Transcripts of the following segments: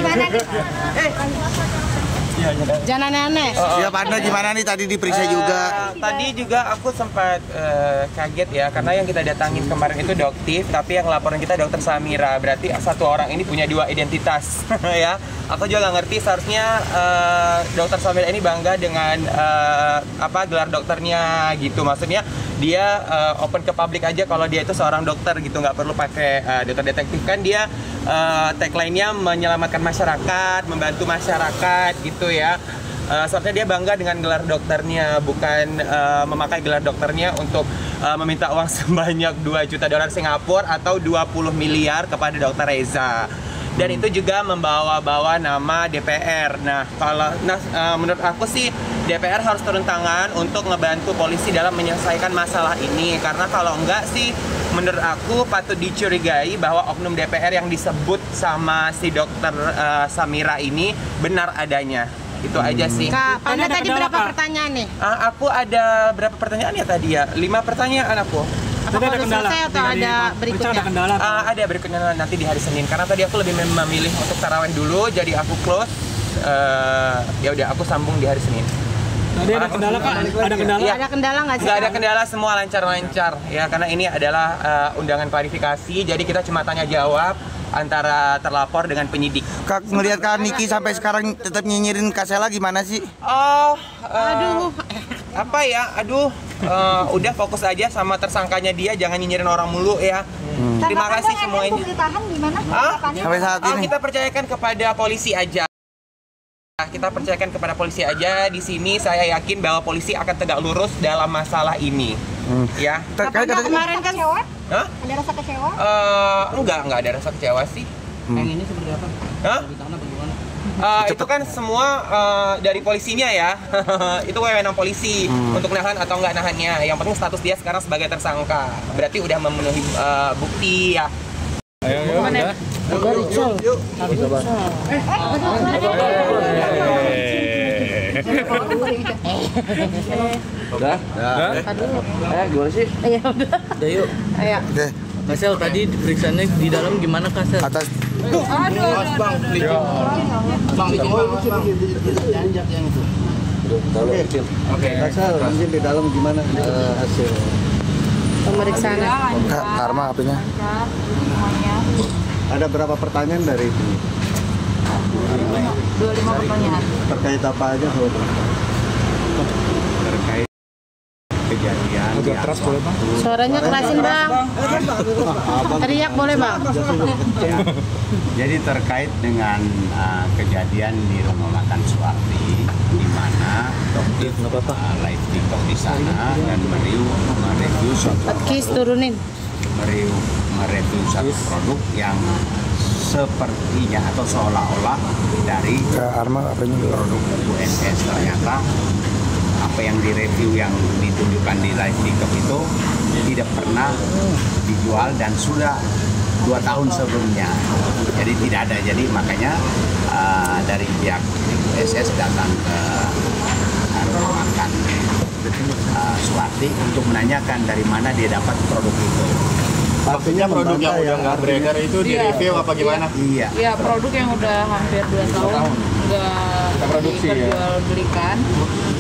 gimana nih? Jangan aneh-aneh. Ya partner gimana nih tadi diperiksa juga? Tadi juga aku sempat kaget ya, karena yang kita datangin kemarin itu doktif, tapi yang laporan kita dokter Samira. Berarti satu orang ini punya dua identitas ya. Aku juga nggak ngerti, seharusnya dokter Samira ini bangga dengan gelar dokternya gitu. Maksudnya dia open ke publik aja kalau dia itu seorang dokter gitu, nggak perlu pakai dokter detektif. Kan dia tagline-nya menyelamatkan masyarakat, membantu masyarakat gitu ya. Seharusnya dia bangga dengan gelar dokternya, bukan memakai gelar dokternya untuk meminta uang sebanyak 2 juta dolar Singapura atau 20 miliar kepada dokter Reza. Dan itu juga membawa-bawa nama DPR. Nah, menurut aku sih DPR harus turun tangan untuk ngebantu polisi dalam menyelesaikan masalah ini. Karena kalau enggak sih, menurut aku patut dicurigai bahwa oknum DPR yang disebut sama si dokter Samira ini benar adanya. Itu aja sih. Kak, Anda tadi berapa pertanyaan nih? Aku ada berapa pertanyaan ya tadi ya? 5 pertanyaan aku. Apakah udah selesai atau ada berikutnya? Ada berikutnya nanti di hari Senin. Karena tadi aku lebih memilih untuk tarawih dulu, jadi aku close. Ya udah, aku sambung di hari Senin. Tadi ada kendala Kak? Ada kendala? Ya. Ada kendala nggak sih? Nggak ada kendala, semua lancar-lancar ya. Karena ini adalah undangan klarifikasi, jadi kita cuma tanya jawab antara terlapor dengan penyidik. Kak, ngelihat Kak Niki sampai sekarang tetap nyinyirin Kak Sela gimana sih? Aduh. Apa ya? Udah fokus aja sama tersangkanya dia, jangan nyinyirin orang mulu ya. Terima kasih semuanya. Ditahan gimana? Sampai saat ini. Kita percayakan kepada polisi aja. Kita percayakan kepada polisi aja. Di sini saya yakin bahwa polisi akan tegak lurus dalam masalah ini. Ya. Kemarin kan Ada rasa kecewa? Enggak ada rasa kecewa sih. Yang ini seperti apa? Itu kan semua dari polisinya ya. Itu wewenang polisi untuk nahan atau enggak nahannya. Yang penting status dia sekarang sebagai tersangka. Berarti udah memenuhi bukti ya. Ayo. Yuk. Udah? Gimana sih? Iya udah. Udah yuk. Ayo. Kasel tadi periksaannya di dalam gimana Kasel? Atas. Bang, Oke. Kasel, mungkin di dalam gimana hasil Pemeriksaan. Kak Karma HP-nya? Ada berapa pertanyaan dari itu? 25 pertanyaan. Terkait apa aja? Terkait kejadian agak keras boleh Bang? Suaranya kerasin Bang. Teriak boleh Bang. Jadi terkait dengan kejadian di rumah makan Suwarti, di mana dokter live TikTok di sana dan mereview satu produk yang sepertinya atau seolah-olah dari produk UNS. Ternyata apa yang direview yang ditunjukkan di live TikTok itu tidak pernah dijual dan sudah 2 tahun sebelumnya, jadi tidak ada. Jadi makanya dari pihak SS datang ke rumah makan Suwarti untuk menanyakan dari mana dia dapat produk itu. Artinya produk yang udah nggak beredar itu di review apa gimana? Iya. Ya, produk yang udah hampir 2 tahun nggak produksi dijual belikan,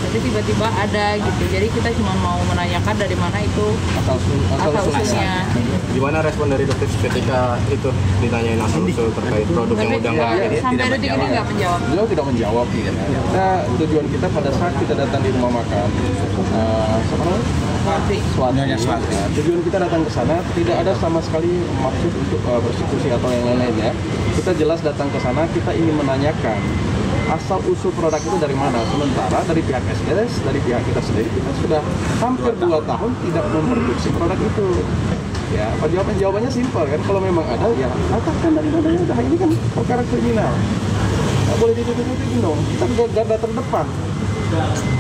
jadi tiba-tiba ada gitu. Jadi kita cuma mau menanyakan dari mana itu asal usulnya. Gimana respon dari dokter ketika itu ditanyain asal usul terkait produk yang udah nggak? Sampai detik ini nggak menjawab. Beliau tidak menjawab. Nah, tujuan kita pada saat kita datang di rumah makan Suwarti. Tujuan kita datang ke sana tidak ada sama sekali maksud untuk bersekusi atau yang lain-lain ya. Kita jelas datang ke sana, kita ingin menanyakan asal usul produk itu dari mana. Sementara dari pihak SS, dari pihak kita sendiri, kita sudah hampir 2 tahun tidak memproduksi produk itu. Ya, jawabannya simpel kan. Kalau memang ada, ya katakan dari mana udah. Ini kan perkara kriminal. Nggak boleh ditutup-tutupin dong. Kita garda terdepan.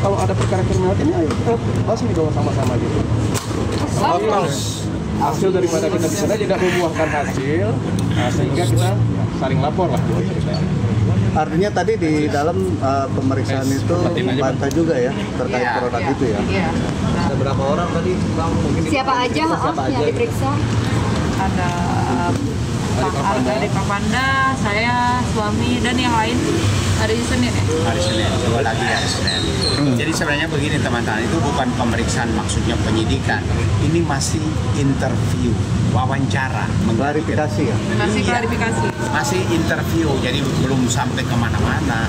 Kalau ada perkara kriminal ini, ayo kita basmi dong sama-sama gitu. Hasil daripada kita di sana tidak membuahkan hasil, sehingga kita saling lapor lah. Artinya tadi di dalam pemeriksaan itu bantah juga ya terkait produk itu ya. Iya. Ada berapa orang tadi Bang? Siapa aja yang diperiksa? Ada Adik Papanda, saya, suami, dan yang lain hari Senin ya? Hari Senin, coba lagi hari Senin. Jadi sebenarnya begini teman-teman, itu bukan pemeriksaan maksudnya penyidikan. Ini masih interview, wawancara, Klarifikasi ya? Masih Iya. klarifikasi. Masih interview, jadi belum sampai kemana-mana.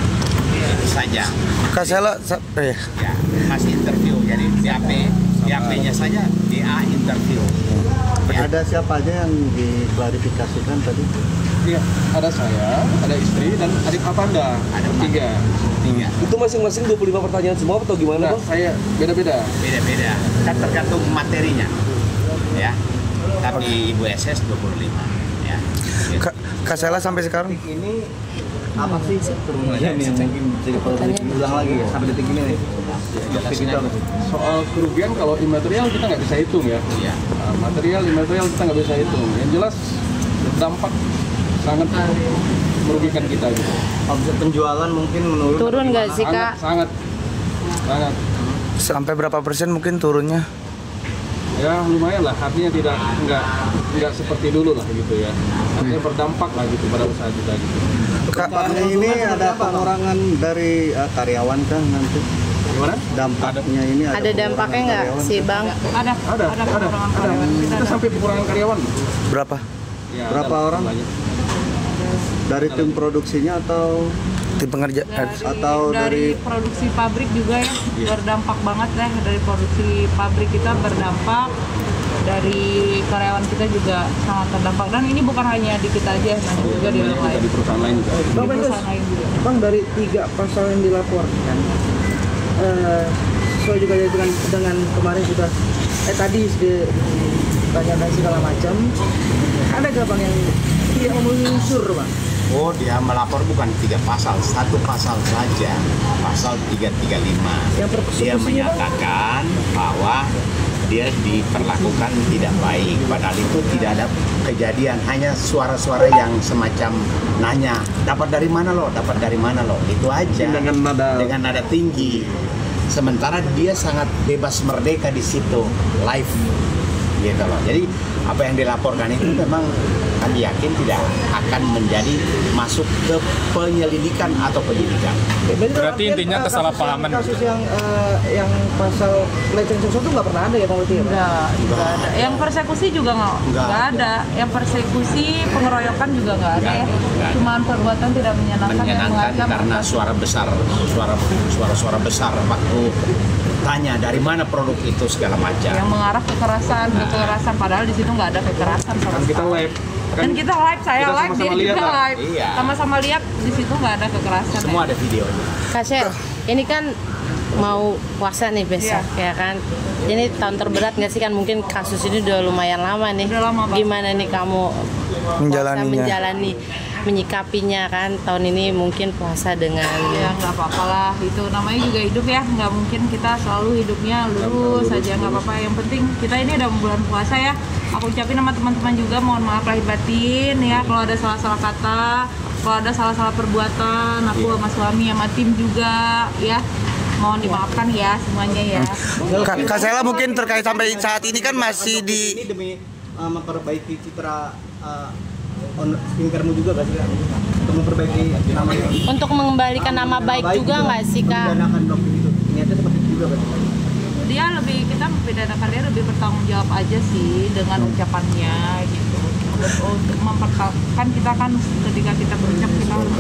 Itu saja. Kak Sela, Ya, masih interview. Jadi BAP-nya saja DA interview. Ya. Ada siapa aja yang diklarifikasikan tadi? Iya, ada saya, ada istri, dan adik Papanda. Ada tiga. Itu masing-masing 25 pertanyaan semua atau gimana, Nah, Bang? saya beda-beda. Beda-beda. Kan tergantung materinya. Ya. Tapi Ibu SS 25. Ya. Gitu. Kak Sela sampai sekarang Ini apa sih kerugian yang mungkin jadi perlu diulang lagi ya sampai detik ini nih? Kita Soal kerugian kalau imaterial kita nggak bisa hitung ya. Iya. Nah, material, imaterial kita nggak bisa hitung. Yang jelas dampak sangat merugikan kita gitu. omset penjualan mungkin menurun. Turun nggak sih Kak? Sangat. sampai berapa persen mungkin turunnya? Ya lumayan lah, artinya nggak seperti dulu lah gitu ya. Artinya berdampak lah gitu pada usaha kita gitu. Dampaknya ini ada pengurangan dari karyawan kan nanti? Gimana? Dampaknya ini Ada dampaknya nggak sih Bang? Ada pengurangan karyawan. Kita sampai pengurangan karyawan. Berapa? Ya, Berapa ada orang? banyak. Dari tim produksinya atau Tim pengerja Atau dari dari- produksi pabrik juga ya berdampak banget ya, dari produksi pabrik kita berdampak, dari karyawan kita juga sangat terdampak, dan ini bukan hanya di kita aja, banyak juga di orang lain, Di perusahaan lain juga. di perusahaan lain juga. Bang, dari 3 pasal yang dilaporkan, sesuai juga dengan kemarin sudah tadi ditanyakan segala macam, ada nggak Bang yang tidak memenuhi unsur Bang? Oh, dia melapor bukan 3 pasal, 1 pasal saja, pasal 335. Yang Dia menyatakan bahwa dia diperlakukan tidak baik, padahal itu tidak ada kejadian, hanya suara-suara yang semacam nanya, dapat dari mana lo, itu aja. Dengan nada tinggi. Sementara dia sangat bebas merdeka di situ, live, gitu loh. Jadi apa yang dilaporkan itu memang kami yakin tidak akan menjadi masuk ke penyelidikan atau penyidikan. Berarti intinya kesalahpahaman. Kasus yang pasal pelecehan seksual itu nggak pernah ada ya Bang? Nggak ada. Yang persekusi juga nggak ada. Yang persekusi, pengeroyokan juga nggak ada ya. Cuman perbuatan tidak menyenangkan yang mengancam karena suara besar waktu tanya dari mana produk itu segala macam. Yang mengarah kekerasan, padahal di situ nggak ada kekerasan sama sekali. Kita live. Dan kita live, saya kita live, dia sama-sama juga lihat, live. Iya. Sama-sama lihat, di situ nggak ada kekerasan. Semua ada videonya. Kak Sel, ini kan mau puasa nih besok ya kan. Ini tahun terberat nggak sih kan, mungkin kasus ini udah lumayan lama nih. Udah lama banget. Gimana nih kamu menjalani menyikapinya kan tahun ini mungkin puasa dengan Ya nggak apa-apa lah, itu namanya juga hidup ya, nggak mungkin kita selalu hidupnya lurus saja, nggak apa-apa. Yang penting kita ini udah bulan puasa ya. Aku ucapin sama teman-teman juga, mohon maaf lahir batin ya kalau ada salah-salah kata, kalau ada salah-salah perbuatan, aku sama suami sama tim juga ya. Mohon dimaafkan ya semuanya ya. Kak Sela mungkin terkait sampai saat ini kan masih di Ini demi memperbaiki citra skincare-mu juga gak sih? Untuk memperbaiki namanya. untuk mengembalikan nama baik juga nggak sih Kak? Mempidanakan dok gitu. Niatnya seperti itu juga gak sih? Dia kita mempidanakan dia lebih bertanggung jawab aja sih dengan ucapannya gitu. Untuk mempertahankan kita kan ketika kita berucap kita harus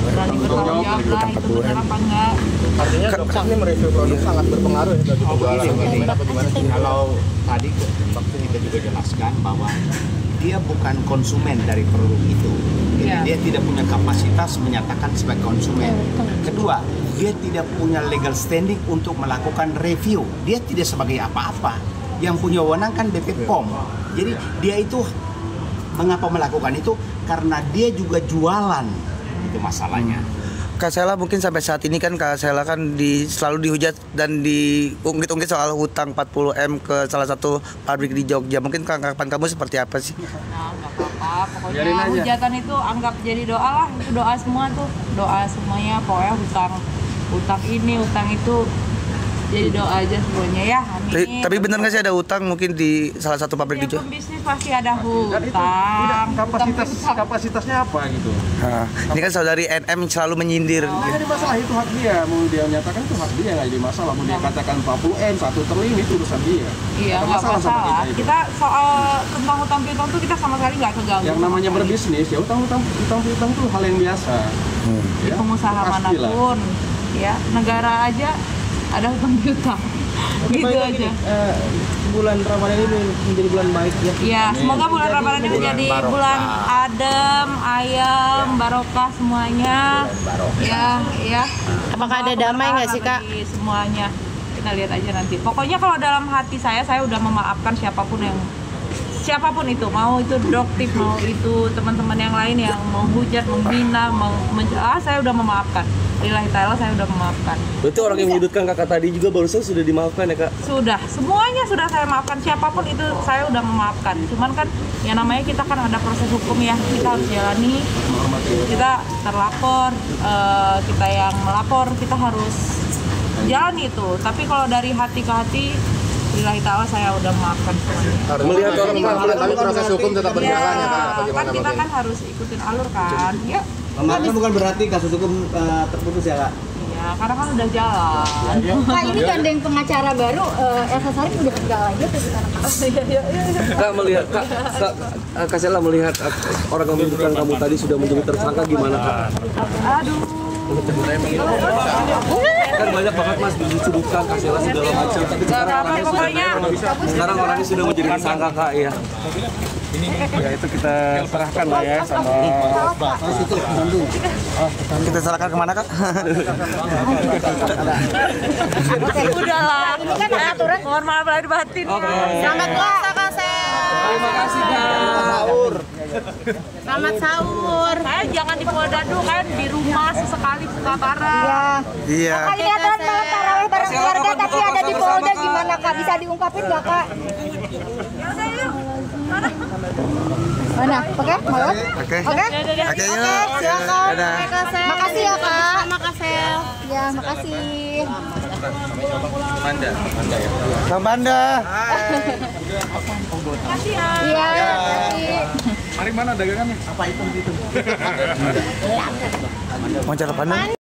berani bertanggung jawab lah, itu benar apa enggak. Artinya dokter ini mereview produk sangat berpengaruh ya bagi penjualan. Kalau tadi waktu kita juga jelaskan bahwa dia bukan konsumen dari produk itu. Jadi dia tidak punya kapasitas menyatakan sebagai konsumen. Kedua, dia tidak punya legal standing untuk melakukan review. Dia tidak sebagai apa-apa. Yang punya wewenang kan BP POM. Jadi dia itu mengapa melakukan itu? Karena dia juga jualan. Itu masalahnya. Kak Sela mungkin sampai saat ini kan Kak Sela kan selalu dihujat dan diungkit-ungkit soal hutang 40M ke salah satu pabrik di Jogja. Mungkin tanggapan kamu seperti apa sih? Nah, nggak apa-apa. Pokoknya hujatan itu anggap jadi doa lah. Itu doa semua tuh. Doa semuanya. Pokoknya hutang ini, hutang itu. Jadi doa aja semuanya ya. Amin. Tapi benar nggak sih ada hutang mungkin di salah satu pabrik di Jogja? Pembisnis pasti ada hutang. Kapasitas kapasitasnya apa gitu. Nah, ini kan saudari NM selalu menyindir. Nggak jadi masalah, itu hak dia. Mau dia nyatakan itu hak dia, nggak jadi masalah. Mau dia katakan 40M, 1 triliun itu urusan dia. Iya, nggak sama masalah. Kita soal tentang hutang piutang tuh kita sama sekali nggak keganggu. Yang namanya berbisnis ya utang piutang itu hal yang biasa. Ya, pengusaha manapun, ya negara aja ada hutang piutang. Gitu aja. Bulan Ramadan ini menjadi bulan baik ya. Iya, semoga bulan Ramadan ini menjadi bulan adem, ayam, barokah semuanya. Ya. Apakah ada damai nggak sih, Kak? Semuanya. Kita lihat aja nanti. Pokoknya kalau dalam hati saya udah memaafkan siapapun itu, mau itu doktif, mau itu teman-teman yang lain yang mau hujat, menghina, saya udah memaafkan. Lillahi ta'ala saya udah memaafkan. Berarti orang yang menyudutkan kakak tadi juga barusan sudah dimaafkan ya, Kak? Sudah, semuanya sudah saya maafkan, siapapun itu saya udah memaafkan. Cuman kan yang namanya kita kan ada proses hukum ya, kita harus jalani. Kita terlapor, kita yang melapor, kita harus jalani itu. Tapi kalau dari hati ke hati, lillahi ta'ala saya udah memaafkan semuanya. Melihat orang tapi proses hukum tetap berjalan ya, Kak? Kan kita kan harus ikutin alur kan. Ya. Kemarin bukan berarti kasus hukum terputus ya, Kak? Iya, karena kan udah jalan. Kak, ini gandeng pengacara baru, Elsa Sharif udah enggak lagi tuh sekarang. Kak melihat, Kak Sela melihat orang yang menyudutkan kamu tadi sudah menjadi tersangka gimana, Kak? Aduh. Kan banyak banget Mas disudutkan Kak Sela segala macam, tapi sekarang orangnya sudah menjadi tersangka, Kak, ya. Ya itu kita serahkan lah ya sama Kita serahkan kemana, Kak? Udahlah, ini kan aturan. Mohon maaf lahir batin. Selamat puasa, Kak Sel. Terima kasih, Kak. Selamat sahur. Jangan di Polda kan di rumah sesekali kebakaran. Iya. Kali ini aturan malam tarawih bareng keluarga tapi ada di Polda, gimana Kak? Bisa diungkapin nggak Kak? Mana? Oke, mau? Oke. Oke, silakan. Dadah. Makasih ya Kak. Makasih. Ya, makasih. Banda ya. Bang Banda. Makasih ya. Iya, makasih. Mari mana dagangannya? Mau cara pandang?